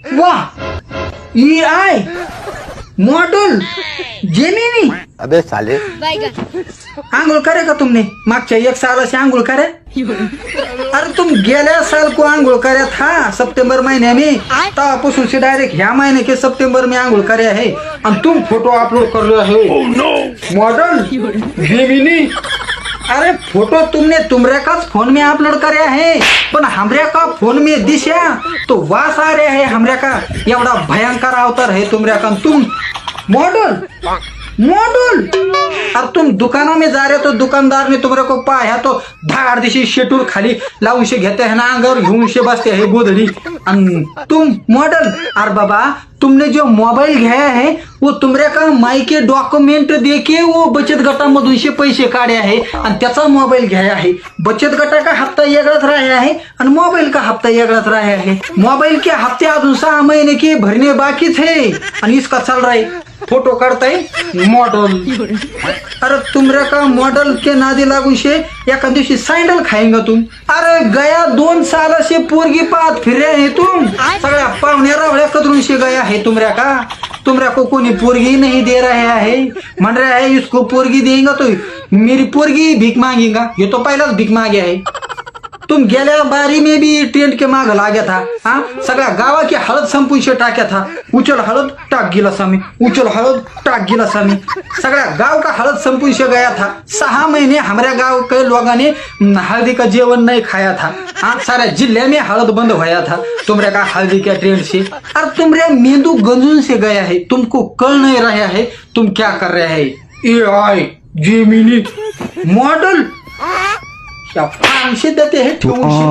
वाह AI model Gemini. अबे साले आंघोल करे का तुमने मागच्या 1 साल से आंघोल करे? अरे तुम गेल्या साल को आंघोल करे था सितंबर महीने में, तब से डायरेक्ट ह्या महीने के सितंबर में आंघोल करे है और तुम फोटो अपलोड कर रहे हो मॉडल जेमिनी। अरे फोटो तुमने तुमरे का फोन में अपलोड करे है पण हमरे का फोन में दिशा तो वास आ रहे है हमरे का एवढा भयंकर अवतार है तुमरे का। तुम मॉडल अब तुम दुकानों में जा रहे तो दुकानदार ने तुम्हारे को पाया तो धाड़ दिशी शेटूर खाली लावून से घेते हैं ना अंगावर घेऊन से बसते है गोधड़ी। तुम मॉडल अरे बाबा तुमने जो मोबाईल घ्या है वो तुमरे का माई के डॉक्युमेंट देके वो बचत गटामधून से पैसे काढे आहे आणि त्याचा मोबाईल घ्या आहे। बचत गटा का हफ्ता वेगळाच राहा है और मोबाइल का हफ्ता वेगळाच रहा है। मोबाइल के हफ्ते अजून 6 महीने के भरने बाकी थे और इसका चल रहा है फोटो काढता है मॉडल। अरे तुमरे का मॉडल के नादी लागू से एका दिवशी सैंडल खाएंगा तुम। अरे गया 2 साल से पोरगी पात फिर रहे हैं तुम, सगळ्या पाहुण्या रावळ्या कदरून से गया है तुमरे का। तुमरे को कोई पोरगी नहीं दे रहा है, मन रहा है इसको पोरगी देगा तो मेरी पोरगी भीख मांगेगा। ये तो पहला भीख मांगे है। तुम गेल्या बारी में भी टेंट के माग लाग्या था हाँ, सगळ्या गावा की हळद संपून से टाक्या था। उचल हळद टाक गिला सामी, उचल हळद टाक गिला सामी, सगळ्या गाव का हळद संपून से गया था। 6 महीने हमारे गांव के लोगों ने हल्दी का जेवन नहीं खाया था हाँ, सारे जिले में हळद बंद होया था तुमरे का हल्दी के ट्रेंड से। और तुमरे मेंदू गंजून से गया है, तुमको कल नहीं रहा है तुम क्या कर रहे हैं। AI जेमिनी मॉडल क्या फांसी देते हैं ठेवून से।